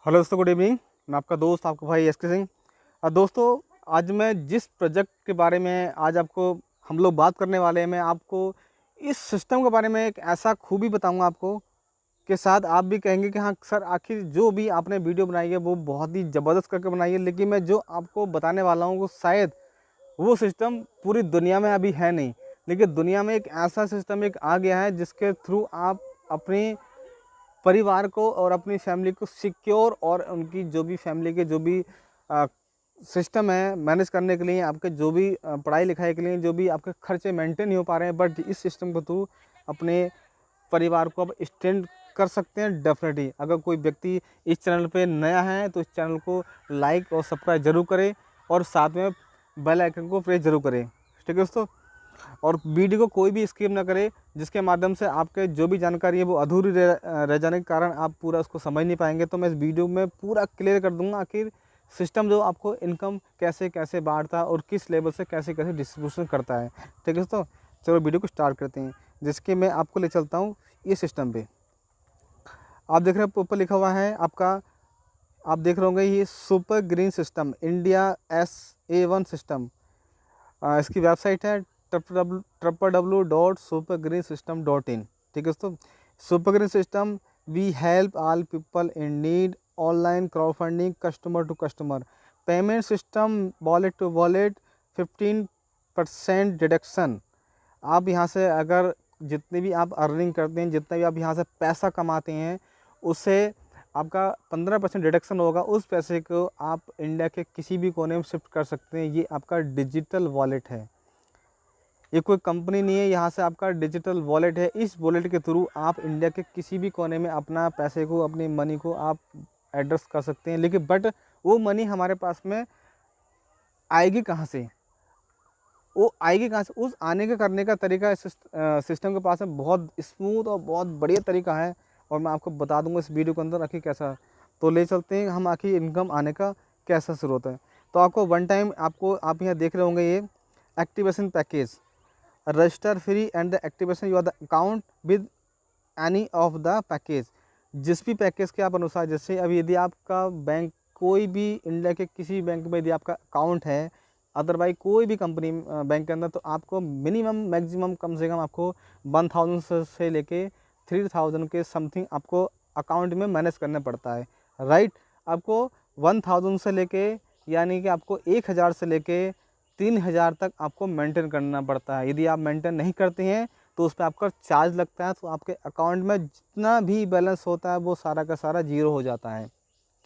Hello दोस्तों, good evening. मैं आपका दोस्त, आपका भाई एस के सिंह। दोस्तों, आज मैं जिस प्रोजेक्ट के बारे में आज आपको हम लोग बात करने वाले हैं, मैं आपको इस सिस्टम के बारे में एक ऐसा खूबी बताऊंगा आपको कि शायद आप भी कहेंगे कि हाँ सर, आखिर जो भी आपने वीडियो बनाई है वो बहुत ही ज़बरदस्त करके बनाई है, लेकिन मैं जो आपको बताने वाला हूँ वो शायद वो सिस्टम पूरी दुनिया में अभी है नहीं। लेकिन दुनिया में एक ऐसा सिस्टम एक आ गया है जिसके थ्रू आप अपनी परिवार को और अपनी फैमिली को सिक्योर और उनकी जो भी फैमिली के जो भी सिस्टम है मैनेज करने के लिए, आपके जो भी पढ़ाई लिखाई के लिए जो भी आपके खर्चे मेंटेन नहीं हो पा रहे हैं, बट इस सिस्टम के थ्रू अपने परिवार को अब एक्सटेंड कर सकते हैं। डेफिनेटली अगर कोई व्यक्ति इस चैनल पे नया है तो इस चैनल को लाइक और सब्सक्राइब जरूर करें और साथ में बेल आइकन को प्रेस जरूर करें। ठीक है दोस्तों, और वीडियो को कोई भी स्किप ना करे, जिसके माध्यम से आपके जो भी जानकारी है वो अधूरी रह जाने के कारण आप पूरा उसको समझ नहीं पाएंगे। तो मैं इस वीडियो में पूरा क्लियर कर दूंगा आखिर सिस्टम जो आपको इनकम कैसे कैसे बांटता है और किस लेवल से कैसे कैसे डिस्ट्रीब्यूशन करता है। ठीक है दोस्तों, चलो वीडियो को स्टार्ट करते हैं, जिसके मैं आपको ले चलता हूँ ये सिस्टम पे। आप देख रहे हैं ऊपर लिखा हुआ है आपका, आप देख रहे होंगे ये super green system India SA1 system. इसकी वेबसाइट है www.supergreensystem.in। ठीक है दोस्तों, super green system we help all people in need, online crowdfunding, customer to customer, payment system, wallet to wallet, 15% deduction. आप यहाँ से अगर जितने भी आप अर्निंग करते हैं, जितना भी आप यहाँ से पैसा कमाते हैं, उससे आपका 15% डिडक्शन होगा। उस पैसे को आप इंडिया के किसी भी कोने में शिफ्ट कर सकते हैं। ये आपका डिजिटल वॉलेट है, ये कोई कंपनी नहीं है, यहाँ से आपका डिजिटल वॉलेट है। इस वॉलेट के थ्रू आप इंडिया के किसी भी कोने में अपना पैसे को, अपनी मनी को आप एड्रेस कर सकते हैं। लेकिन बट वो मनी हमारे पास में आएगी कहाँ से, वो आएगी कहाँ से, उस आने का करने का तरीका इस सिस्टम के पास में बहुत स्मूथ और बहुत बढ़िया तरीका है, और मैं आपको बता दूंगा इस वीडियो के अंदर आखिर कैसा। तो ले चलते हैं हम आखिर इनकम आने का कैसा शुरू होता है। तो आपको वन टाइम आपको, आप यहाँ देख रहे होंगे ये activation package, register free and the activation your the account with any of the package. जिस भी पैकेज के आप अनुसार, जैसे अभी यदि आपका बैंक कोई भी इंडिया के किसी बैंक में यदि आपका अकाउंट है, अदरवाइज कोई भी कंपनी बैंक के अंदर, तो आपको मिनिमम मैक्सिमम कम से कम आपको 1000 से लेके 3000 के समथिंग आपको अकाउंट में मैनेज करना पड़ता है। राइट, आपको 1000 से लेके, यानी कि आपको 1000 से लेके 3000 तक आपको मेंटेन करना पड़ता है। यदि आप मेंटेन नहीं करते हैं तो उस पर आपका चार्ज लगता है, तो आपके अकाउंट में जितना भी बैलेंस होता है वो सारा का सारा जीरो हो जाता है।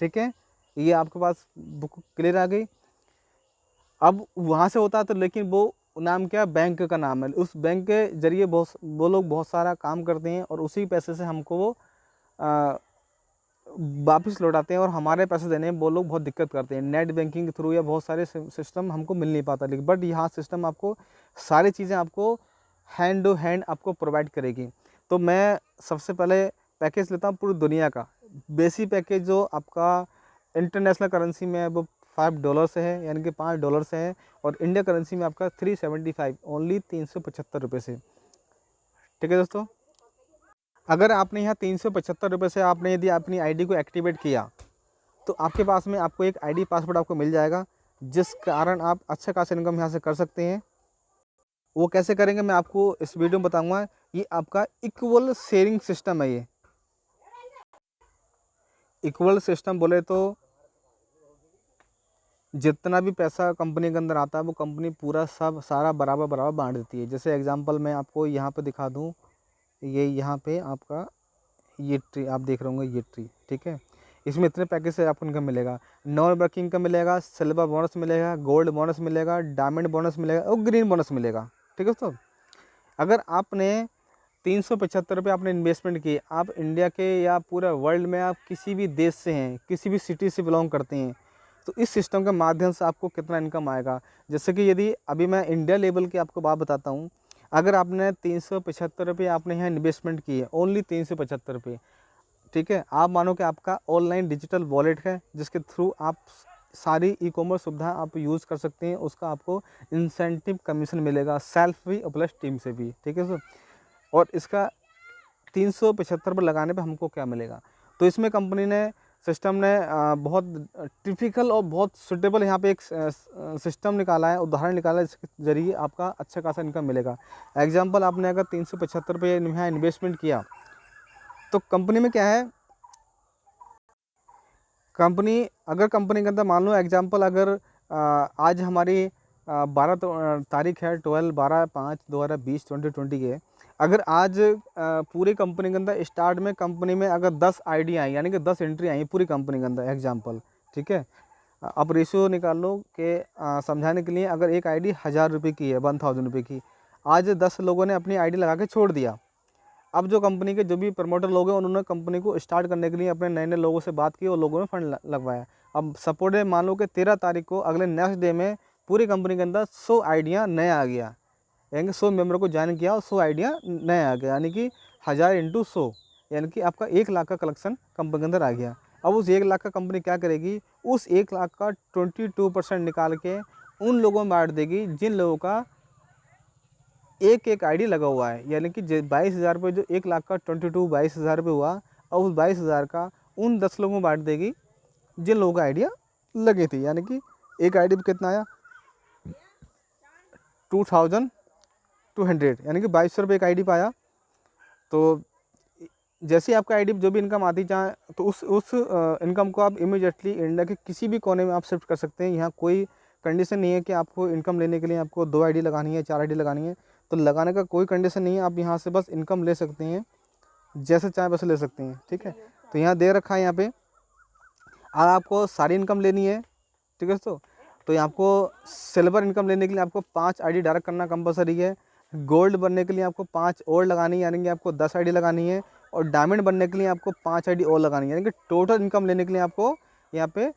ठीक है, ये आपके पास बुक क्लियर आ गई। अब वहाँ से होता है तो, लेकिन वो नाम क्या, बैंक का नाम है, उस बैंक के जरिए बहुत वो लोग बहुत सारा काम करते हैं और उसी पैसे से हमको वो वापस लौटाते हैं, और हमारे पैसे देने में वो लोग बहुत दिक्कत करते हैं। नेट बैंकिंग के थ्रू या बहुत सारे सिस्टम हमको मिल नहीं पाता, लेकिन बट यहाँ सिस्टम आपको सारी चीज़ें आपको हैंड टू हैंड आपको प्रोवाइड करेगी। तो मैं सबसे पहले पैकेज लेता हूँ पूरी दुनिया का। बेसिक पैकेज जो आपका इंटरनेशनल करेंसी में है वो $5 से है, यानी कि $5 से है, और इंडिया करेंसी में आपका 375 ओनली 375 रुपये से। ठीक है दोस्तों, अगर आपने यहाँ 375 रुपये से आपने यदि अपनी आईडी को एक्टिवेट किया, तो आपके पास में आपको एक आईडी पासवर्ड आपको मिल जाएगा, जिस कारण आप अच्छा खासा इनकम यहाँ से कर सकते हैं। वो कैसे करेंगे मैं आपको इस वीडियो में बताऊंगा। ये आपका इक्वल शेयरिंग सिस्टम है। ये इक्वल सिस्टम बोले तो जितना भी पैसा कंपनी के अंदर आता है वो कंपनी पूरा सब सारा बराबर बराबर बांट देती है। जैसे एग्जांपल मैं आपको यहाँ पे दिखा दूँ, ये यहाँ पे आपका ये ट्री आप देख रहे होंगे, ये ट्री। ठीक है, इसमें इतने पैकेज से आपको इनकम मिलेगा। नॉन वर्किंग का मिलेगा, सिल्वर बोनस मिलेगा, गोल्ड बोनस मिलेगा, डायमंड बोनस मिलेगा और ग्रीन बोनस मिलेगा। ठीक है दोस्तों, अगर आपने 375 रुपये आपने इन्वेस्टमेंट किए, आप इंडिया के या पूरे वर्ल्ड में आप किसी भी देश से हैं, किसी भी सिटी से बिलोंग करते हैं, तो इस सिस्टम के माध्यम से आपको कितना इनकम आएगा। जैसे कि यदि अभी मैं इंडिया लेवल की आपको बात बताता हूँ, अगर आपने 375 रुपये आपने यहाँ इन्वेस्टमेंट किए, ओनली 375 रुपये। ठीक है, आप मानो कि आपका ऑनलाइन डिजिटल वॉलेट है, जिसके थ्रू आप सारी ई कॉमर्स सुविधा आप यूज़ कर सकते हैं। उसका आपको इंसेंटिव कमीशन मिलेगा, सेल्फ भी और प्लस टीम से भी। ठीक है सर, और इसका 375 पर लगाने पे हमको क्या मिलेगा, तो इसमें कंपनी ने सिस्टम ने बहुत टिपिकल और बहुत सुटेबल यहाँ पे एक सिस्टम निकाला है, उदाहरण निकाला है, जिसके ज़रिए आपका अच्छा खासा इनकम मिलेगा। एग्जांपल, आपने अगर 375 रुपये यहाँ इन्वेस्टमेंट किया तो कंपनी में क्या है, कंपनी के अंदर मान लो एग्जांपल, अगर आज हमारी 12 तारीख है, 12/5/2020 2020 के, अगर आज पूरी कंपनी के अंदर स्टार्ट में कंपनी में अगर 10 आईडी आई, यानी कि 10 एंट्री आई पूरी कंपनी के अंदर एग्जांपल, ठीक है। आप रेशियो निकाल लो कि समझाने के लिए, अगर एक आईडी 1000 रुपये की है, 1000 रुपये की, आज 10 लोगों ने अपनी आईडी लगा के छोड़ दिया। अब जो कंपनी के जो भी प्रमोटर लोग हैं, उन्होंने कंपनी को स्टार्ट करने के लिए अपने नए नए लोगों से बात की और लोगों ने फंड लगवाया। अब सपोर्ट है, मान लो कि 13 तारीख को अगले नेक्स्ट डे में पूरी कंपनी के अंदर 100 आइडिया नया आ गया, यानी कि 100 मेंबर को ज्वाइन किया और 100 आइडिया नया आ गया, यानी कि 1000 इंटू 100, यानी कि आपका 1 लाख का कलेक्शन कंपनी के अंदर आ गया। अब उस 1 लाख का कंपनी क्या करेगी, उस 1 लाख का 22% निकाल के उन लोगों में बांट देगी जिन लोगों का एक आईडी लगा हुआ है, यानी कि 22,000 रुपये, जो 1 लाख का 22,000 रुपये हुआ, और उस 22,000 का उन 10 लोगों में बांट देगी जिन लोगों का आइडिया लगी थी, यानी कि एक आईडी पे कितना आया, 2,200, यानी कि 2200 रुपये एक आईडी पाया। तो जैसे ही आपका आईडी जो भी इनकम आती चाहे, तो उस इनकम को आप इमीडिएटली इंडिया के किसी भी कोने में आप शिफ्ट कर सकते हैं। यहाँ कोई कंडीशन नहीं है कि आपको इनकम लेने के लिए आपको 2 आईडी लगानी है, 4 आईडी लगानी है, तो लगाने का कोई कंडीशन नहीं है। आप यहाँ से बस इनकम ले सकते हैं, जैसे चाहे वैसे ले सकते हैं, ठीक है। तो यहाँ दे रखा है, यहाँ पे अगर आपको सारी इनकम लेनी है, ठीक है दोस्तों, तो यहाँ आपको सिल्वर इनकम लेने के लिए आपको 5 आईडी डायरेक्ट करना कंपलसरी है। गोल्ड बनने के लिए आपको 5 और लगानी है, यानी कि आपको 10 आईडी लगानी है, और डायमंड बनने के लिए आपको 5 आईडी और लगानी है, यानी कि टोटल इनकम लेने के लिए आपको यहाँ पे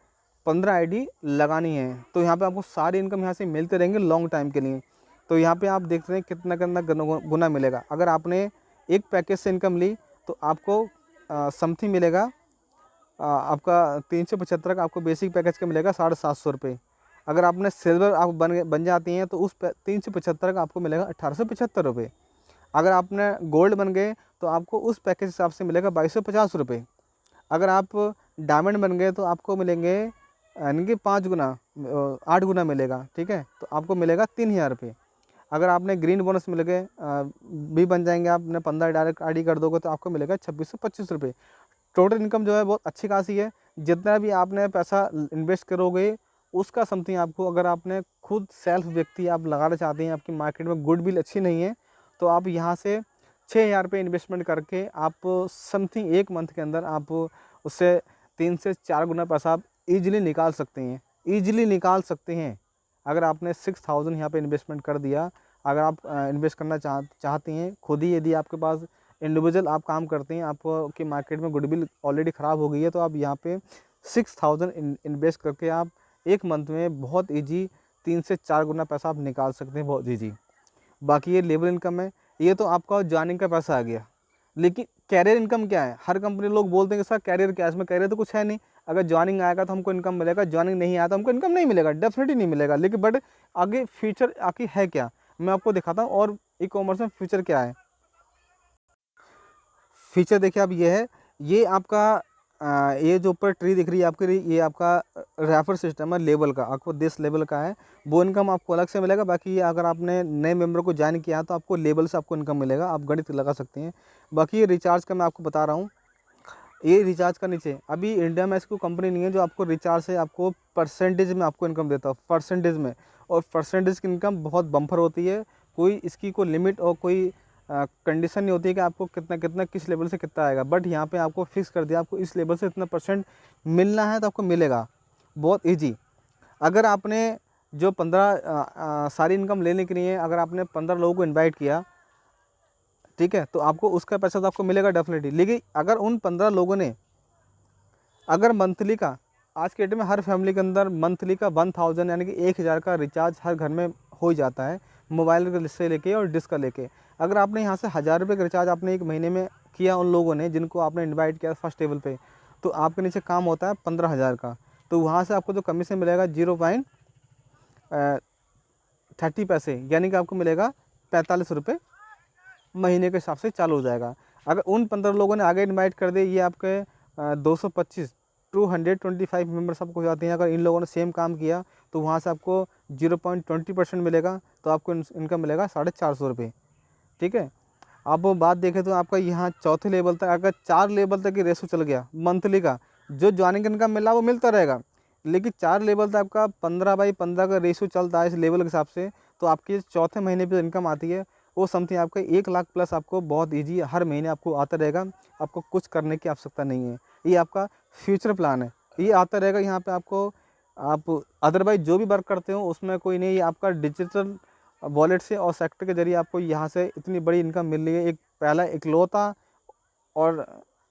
15 आईडी लगानी है। तो यहाँ पे आपको सारी इनकम यहाँ से मिलते रहेंगे लॉन्ग टाइम के लिए। तो यहाँ पे आप देख रहे हैं कितना कितना गुना मिलेगा। अगर आपने एक पैकेज से इनकम ली तो आपको समथिंग मिलेगा, आपका 375 का आपको बेसिक पैकेज का मिलेगा 750 रुपये। अगर आपने सिल्वर आप बन जाती हैं तो उस 375 का आपको मिलेगा 1875 रुपये। अगर आपने गोल्ड बन गए तो आपको उस पैकेज हिसाब से मिलेगा 2250 रुपये। अगर आप डायमंड बन गए तो आपको मिलेंगे, यानी कि 5 गुना 8 गुना मिलेगा, ठीक है, तो आपको मिलेगा 3000 रुपये। अगर आपने ग्रीन बोनस मिल गए भी बन जाएंगे, आपने 15 डायरेक्ट आईडी कर दोगे तो आपको मिलेगा 2625 रुपये। टोटल इनकम जो है बहुत अच्छी खासी है। जितना भी आपने पैसा इन्वेस्ट करोगे उसका समथिंग आपको, अगर आपने खुद सेल्फ व्यक्ति आप लगाना चाहते हैं, आपकी मार्केट में गुडविल अच्छी नहीं है, तो आप यहाँ से 6000 रुपये इन्वेस्टमेंट करके आप समथिंग 1 मंथ के अंदर आप उससे 3 से 4 गुना पैसा आप ईजिली निकाल सकते हैं, ईजिली निकाल सकते हैं। अगर आपने 6000 यहाँ पे इन्वेस्टमेंट कर दिया, अगर आप इन्वेस्ट करना चाहते हैं खुद ही, यदि आपके पास इंडिविजुअल आप काम करते हैं, आपकी मार्केट में गुडविल ऑलरेडी ख़राब हो गई है, तो आप यहाँ पे 6000 इन्वेस्ट करके आप 1 मंथ में बहुत ईजी 3 से 4 गुना पैसा आप निकाल सकते हैं, बहुत ईजी। बाकी ये लेबर इनकम है, ये तो आपका जॉइनिंग का पैसा आ गया। लेकिन कैरियर इनकम क्या है, हर कंपनी लोग बोलते हैं कि सर कैरियर क्या है, इसमें कैरियर तो कुछ है नहीं। अगर जॉइनिंग आएगा तो हमको इनकम मिलेगा, जॉइनिंग नहीं आया तो हमको इनकम नहीं मिलेगा, डेफिनेटली नहीं मिलेगा। लेकिन बट आगे फ्यूचर आगे है क्या, मैं आपको दिखाता हूँ। और ई कॉमर्स में फ्यूचर क्या है, फीचर देखिए आप, ये है, ये आपका ये जो ऊपर ट्री दिख रही है आपके, ये आपका रेफर सिस्टम है लेवल का, आपको दिस लेवल का है, वो इनकम आपको अलग से मिलेगा। बाकी ये अगर आपने नए मेंबर को ज्वाइन किया तो आपको लेवल से आपको इनकम मिलेगा, आप गणित लगा सकते हैं। बाकी ये रिचार्ज का मैं आपको बता रहा हूँ, ये रिचार्ज का नीचे अभी इंडिया में ऐसी कोई कंपनी नहीं है जो आपको रिचार्ज से आपको परसेंटेज में आपको इनकम देता हो, परसेंटेज में। और परसेंटेज की इनकम बहुत बम्पर होती है, कोई इसकी कोई लिमिट और कोई कंडीशन नहीं होती है कि आपको कितना कितना किस लेवल से कितना आएगा। बट यहाँ पे आपको फिक्स कर दिया, आपको इस लेवल से इतना परसेंट मिलना है तो आपको मिलेगा, बहुत ईजी। अगर आपने जो 15 सारी इनकम लेने के लिए अगर आपने 15 लोगों को इन्वाइट किया, ठीक है, तो आपको उसका पैसा तो आपको मिलेगा डेफिनेटली। लेकिन अगर उन 15 लोगों ने अगर मंथली का, आज के डेट में हर फैमिली के अंदर मंथली का 1000 यानी कि 1000 का रिचार्ज हर घर में हो जाता है, मोबाइल से लेके और डिश का लेके। अगर आपने यहाँ से 1000 रुपये का रिचार्ज आपने 1 महीने में किया उन लोगों ने जिनको आपने इन्वाइट किया फर्स्ट टेबल पे, तो आपके नीचे काम होता है 15,000 का। तो वहाँ से आपको जो कमीशन मिलेगा 0.30 पैसे, यानी कि आपको मिलेगा 45 रुपये महीने के हिसाब से चालू हो जाएगा। अगर उन 15 लोगों ने आगे इन्वाइट कर दिए, ये आपके 225 225 मेंबर्स आपको हो जाते हैं। अगर इन लोगों ने सेम काम किया तो वहाँ से आपको 0.20% मिलेगा, तो आपको इनकम मिलेगा 450 रुपये। ठीक है। अब बात देखें तो आपका यहाँ चौथे लेवल तक, अगर 4 लेवल तक की रेशो चल गया मंथली का, जो ज्वाइनिंग इनकम मिला वो मिलता रहेगा, लेकिन 4 लेवल तक आपका 15/15 का रेशो चलता है इस लेवल के हिसाब से, तो आपकी चौथे महीने पे इनकम आती है वो समथिंग आपका 1 लाख प्लस आपको बहुत ईजी हर महीने आपको आता रहेगा। आपको कुछ करने की आवश्यकता नहीं है, ये आपका फ्यूचर प्लान है, ये आता रहेगा यहाँ पे आपको। आप अदरवाइज जो भी वर्क करते हो उसमें कोई नहीं, ये आपका डिजिटल वॉलेट से और सेक्टर के जरिए आपको यहाँ से इतनी बड़ी इनकम मिल रही है। एक पहला इकलौता और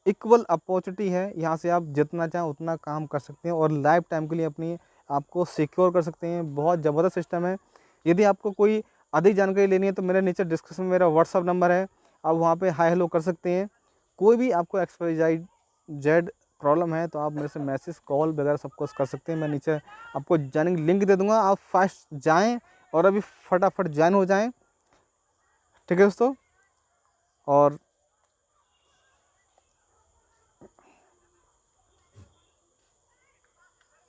इक्वल अपॉर्चुनिटी है, यहाँ से आप जितना चाहें उतना काम कर सकते हैं और लाइफ टाइम के लिए अपनी आपको सिक्योर कर सकते हैं। बहुत ज़बरदस्त सिस्टम है। यदि आपको कोई अधिक जानकारी लेनी है तो मेरे नीचे डिस्क्रिप्शन में मेरा व्हाट्सअप नंबर है, आप वहाँ पे हाय हेलो कर सकते हैं। कोई भी आपको XYZ प्रॉब्लम है तो आप मेरे से मैसेज कॉल वगैरह सब कुछ कर सकते हैं। मैं नीचे आपको ज्वाइनिंग लिंक दे दूँगा, आप फास्ट जाएँ और अभी फटाफट ज्वाइन हो जाएँ। ठीक है दोस्तों। और